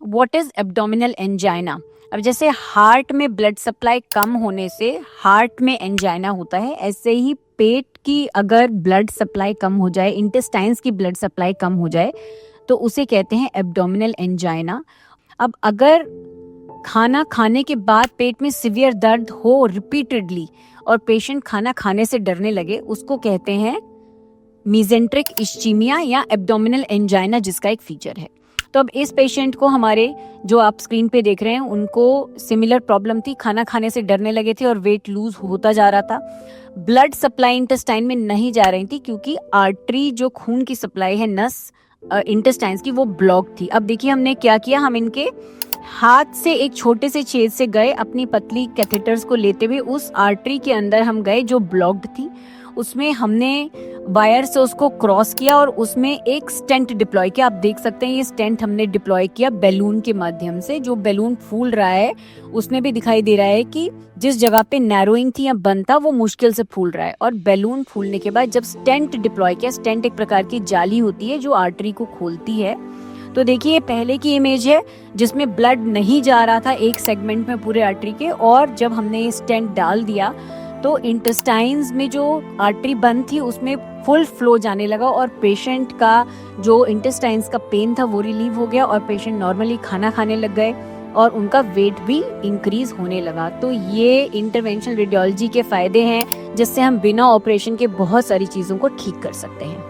What is abdominal angina? अब जैसे heart में ब्लड सप्लाई कम होने से हार्ट में एंजाइना होता है, ऐसे ही पेट की अगर ब्लड सप्लाई कम हो जाए, इंटेस्टाइन्स की ब्लड सप्लाई कम हो जाए तो उसे कहते हैं एब्डोमिनल एंजाइना। अब अगर खाना खाने के बाद पेट में सिवियर दर्द हो रिपीटेडली और पेशेंट खाना खाने से डरने लगे, उसको कहते हैं मीजेंट्रिक इश्चीमिया या एब्डोमिनल एंजाइना, जिसका एक फीचर है। तो अब इस पेशेंट को, हमारे जो आप स्क्रीन पे देख रहे हैं, उनको सिमिलर प्रॉब्लम थी, खाना खाने से डरने लगे थे और वेट लूज होता जा रहा था। ब्लड सप्लाई इंटेस्टाइन में नहीं जा रही थी क्योंकि आर्टरी जो खून की सप्लाई है नस इंटेस्टाइन्स की वो ब्लॉक थी। अब देखिए हमने क्या किया, हम इनके हाथ से एक छोटे से छेद से गए, अपनी पतली कैथेटर्स को लेते हुए उस आर्टरी के अंदर हम गए जो ब्लॉक्ड थी, उसमें हमने वायर से उसको क्रॉस किया और उसमें एक स्टेंट डिप्लॉय किया। आप देख सकते हैं ये स्टेंट हमने डिप्लॉय किया बैलून के माध्यम से। जो बैलून फूल रहा है उसमें भी दिखाई दे रहा है कि जिस जगह पे नैरोइंग थी या बंद था वो मुश्किल से फूल रहा है। और बैलून फूलने के बाद जब स्टेंट डिप्लॉय किया, स्टेंट एक प्रकार की जाली होती है जो आर्टरी को खोलती है। तो देखिए ये पहले की इमेज है जिसमें ब्लड नहीं जा रहा था एक सेगमेंट में पूरे आर्टरी के, और जब हमने ये स्टेंट डाल दिया तो इंटेस्टाइन्स में जो आर्टरी बंद थी उसमें फुल फ्लो जाने लगा और पेशेंट का जो इंटेस्टाइन्स का पेन था वो रिलीव हो गया और पेशेंट नॉर्मली खाना खाने लग गए और उनका वेट भी इंक्रीज होने लगा। तो ये इंटरवेंशनल रेडियोलॉजी के फायदे हैं जिससे हम बिना ऑपरेशन के बहुत सारी चीज़ों को ठीक कर सकते हैं।